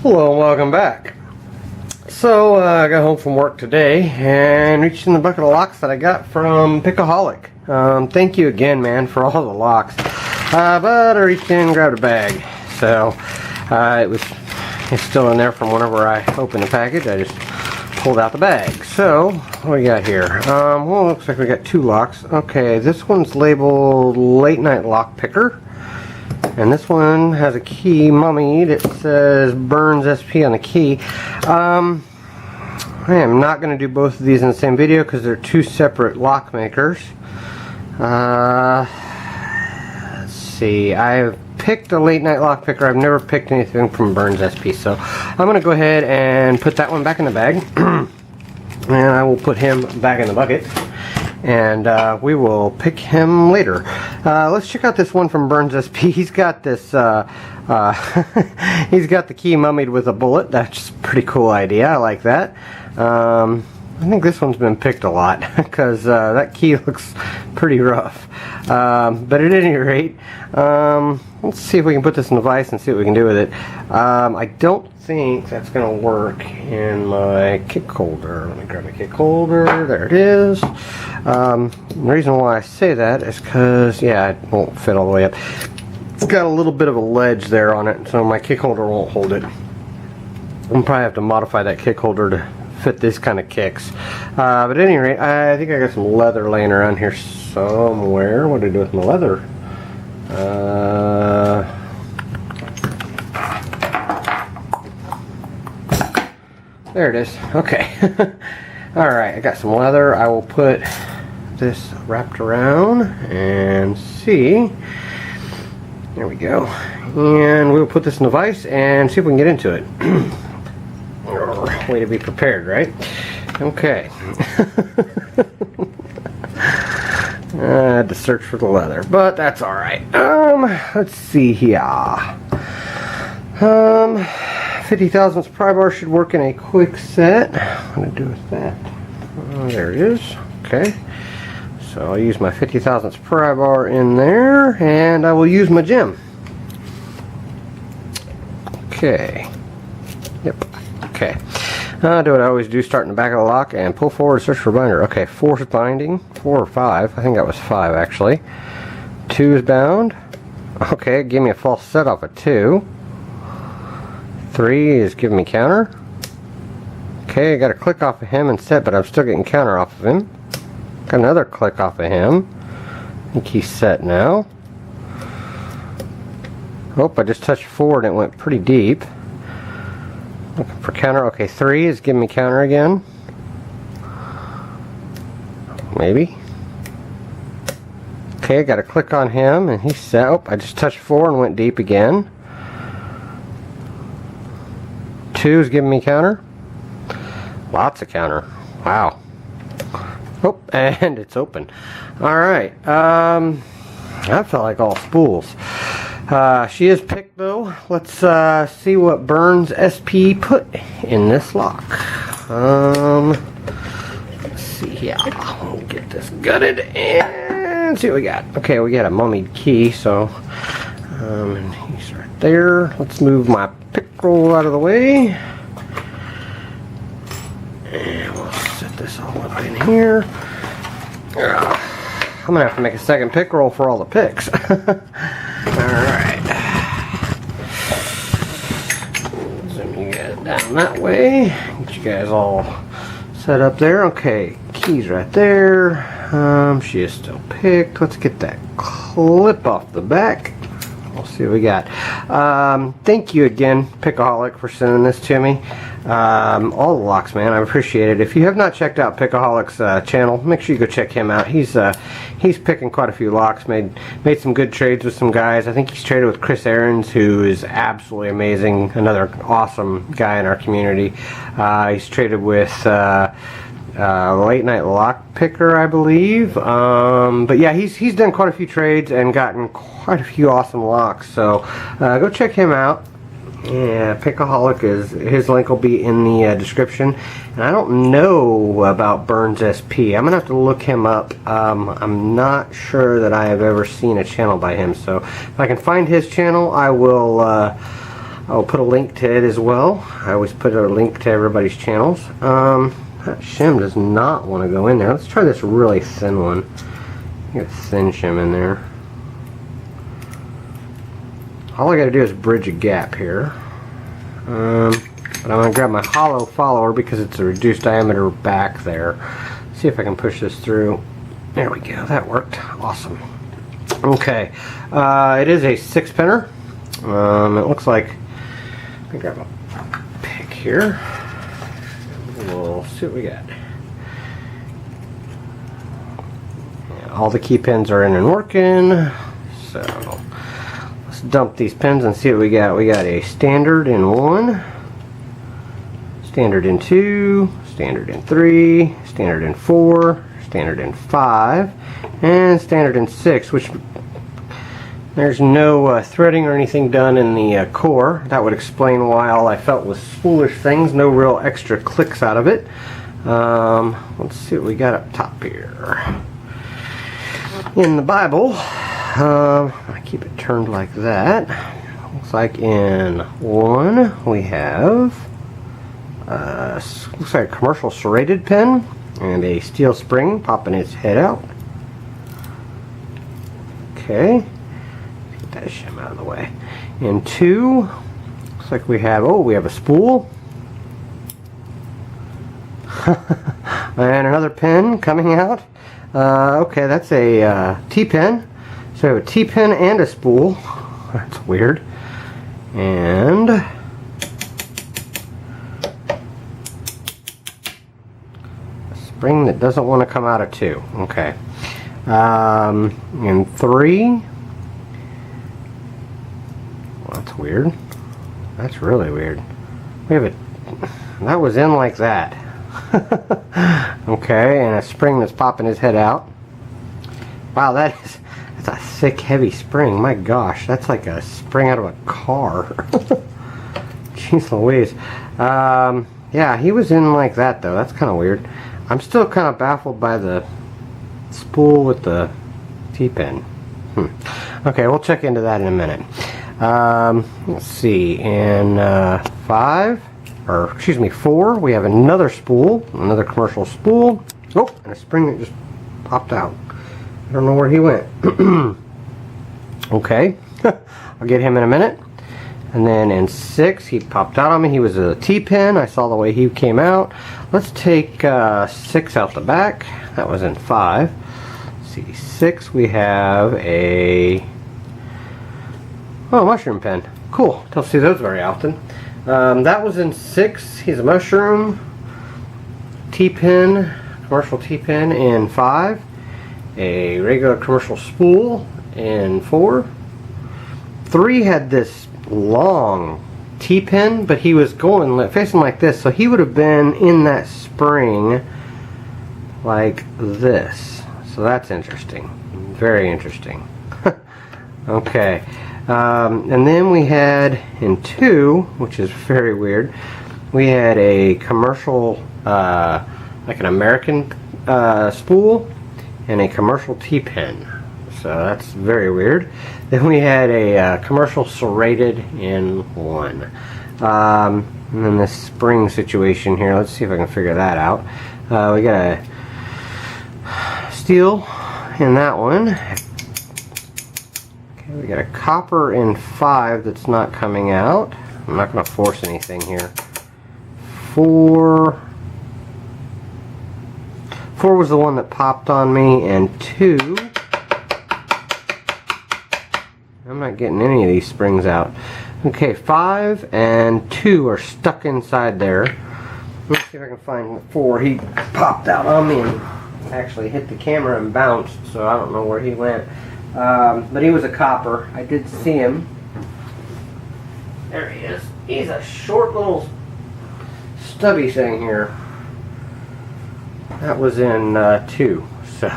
Hello and welcome back. So I got home from work today and reached in the bucket of locks that I got from Pickaholic. Thank you again, man, for all the locks. But I reached in and grabbed a bag. So it's still in there from whenever I opened the package. I just pulled out the bag. So what do we got here? Well, looks like we got two locks. Okay, this one's labeled Late Night Lock Picker. And this one has a key mummied. It says Burns SP on the key. I am not going to do both of these in the same video because they're two separate lock makers. Let's see. I've picked a Late Night Lock Picker. I've never picked anything from Burns SP. So I'm going to go ahead and put that one back in the bag. And I will put him back in the bucket. And we will pick him later. Let's check out this one from Burns SP. He's got this, he's got the key mummied with a bullet. That's a pretty cool idea. I like that. I think this one's been picked a lot because that key looks pretty rough. But at any rate, let's see if we can put this in the vise and see what we can do with it. I don't think that's going to work in my kick holder. Let me grab my kick holder. There it is. The reason why I say that is because, yeah, it won't fit all the way up. It's got a little bit of a ledge there on it, so my kick holder won't hold it. I'll probably have to modify that kick holder to fit this kind of kicks. But at any rate, I think I got some leather laying around here somewhere. What did I do with my leather? There it is. Okay. Alright, I got some leather. I will put this wrapped around and see. There we go. And we'll put this in the vise and see if we can get into it. Way to be prepared, right? Okay. I had to search for the leather, but that's alright. Let's see here. 50 thousandths pry bar should work in a Kwikset. What do I do with that? There it is. Okay. So I'll use my 50 thousandths pry bar in there, and I will use my gem. Okay. Yep. Okay. I'll do what I always do, start in the back of the lock and pull forward, search for binder. Okay, 4 is binding. 4 or 5. I think that was 5 actually. 2 is bound. Okay, give me a false set off of 2. 3 is giving me counter. Okay, I got a click off of him and set, but I'm still getting counter off of him. Got another click off of him. I think he's set now. Oh, I just touched 4 and it went pretty deep. Looking for counter. Okay, 3 is giving me counter again. Maybe. Okay, I got a click on him and he's set. Oh, I just touched 4 and went deep again. 2 is giving me counter. Lots of counter. Wow. Oh, and it's open. Alright. That felt like all spools. She is picked though. Let's see what Burns SP put in this lock. Let's see here. We'll get this gutted and see what we got. Okay, we got a mummied key, so and he's right there. Let's move my pick roll out of the way. And we'll set this all up in here. I'm gonna have to make a second pick roll for all the picks. Alright. Zoom you guys down that way. Get you guys all set up there. Okay, keys right there. She is still picked. Let's get that clip off the back. We'll see what we got. Thank you again, Pickaholic, for sending this to me. All the locks, man. I appreciate it. If you have not checked out Pickaholic's channel, make sure you go check him out. He's picking quite a few locks. Made some good trades with some guys. I think he's traded with Chris Aarons, who is absolutely amazing. Another awesome guy in our community. He's traded with Late Night Lock Picker, I believe. But yeah, he's done quite a few trades and gotten quite a few awesome locks. So go check him out. Yeah, Pickaholic his link will be in the description. And I don't know about Burns SP. I'm gonna have to look him up. I'm not sure that I have ever seen a channel by him. So if I can find his channel, I will I'll put a link to it as well. I always put a link to everybody's channels. That shim does not want to go in there. Let's try this really thin one. Get a thin shim in there. All I got to do is bridge a gap here. But I'm going to grab my hollow follower because it's a reduced diameter back there. See if I can push this through. There we go. That worked. Awesome. Okay. It is a 6-pinner. It looks like, let me grab a pick here. We'll see what we got. Yeah, all the key pins are in and working. So let's dump these pins and see what we got. We got a standard in 1, standard in 2, standard in 3, standard in 4, standard in 5, and standard in 6, which there's no threading or anything done in the core. That would explain why all I felt was foolish things. No real extra clicks out of it. Let's see what we got up top here. In the Bible, I keep it turned like that. Looks like in 1 we have looks like a commercial serrated pin and a steel spring popping its head out. Okay. That shim out of the way. In 2, looks like we have, we have a spool. And another pin coming out. Okay, that's a T-pin. So a T-pin and a spool. That's weird. And a spring that doesn't want to come out of 2. Okay. In 3, that's weird. That's really weird. We have that was in like that. Okay, and a spring that's popping his head out. Wow, that's a thick, heavy spring. My gosh, that's like a spring out of a car. Jeez Louise. Yeah, he was in like that though. That's kind of weird. I'm still kind of baffled by the spool with the T-pin. Okay, we'll check into that in a minute. Let's see, in 4, we have another spool, another commercial spool. Oh, and a spring that just popped out. I don't know where he went. Okay, I'll get him in a minute. And then in 6, he popped out on me. He was a T-pin. I saw the way he came out. Let's take 6 out the back. That was in 5. Let's see, 6, we have a mushroom pin. Cool. Don't see those very often. That was in 6. He's a mushroom. T-pin, commercial T-pin in 5. A regular commercial spool in 4. 3 had this long T-pin, but he was going facing like this, so he would have been in that spring like this. So that's interesting. Very interesting. Okay. And then we had in 2, which is very weird, we had a commercial, like an American spool and a commercial T-pin. So that's very weird. Then we had a commercial serrated in 1. And then this spring situation here, let's see if I can figure that out. We got a steel in that one. We got a copper in 5 that's not coming out. I'm not going to force anything here. 4 was the one that popped on me, and 2, I'm not getting any of these springs out. Okay, 5 and 2 are stuck inside there. Let's see if I can find 4. He popped out on me and actually hit the camera and bounced, so I don't know where he went. But he was a copper. I did see him. There he is. He's a short little stubby thing here. That was in 2. So,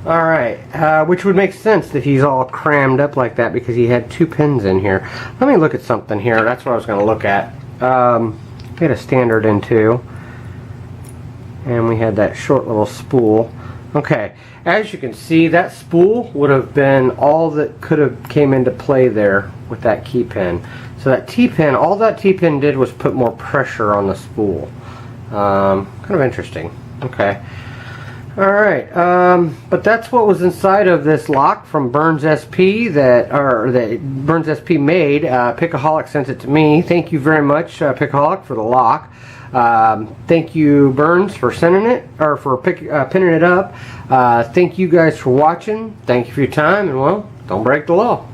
alright. Which would make sense that he's all crammed up like that because he had 2 pins in here. Let me look at something here. That's what I was going to look at. We had a standard in 2. And we had that short little spool. Okay, as you can see, that spool would have been all that could have came into play there with that key pin. So that T-pin, all that T-pin did was put more pressure on the spool. Kind of interesting. Okay. Alright, but that's what was inside of this lock from Burns SP that Burns SP made. Pickaholic sent it to me. Thank you very much, Pickaholic, for the lock. Thank you, Burns, for sending it, or for pinning it up. Thank you guys for watching. Thank you for your time, and well, don't break the law.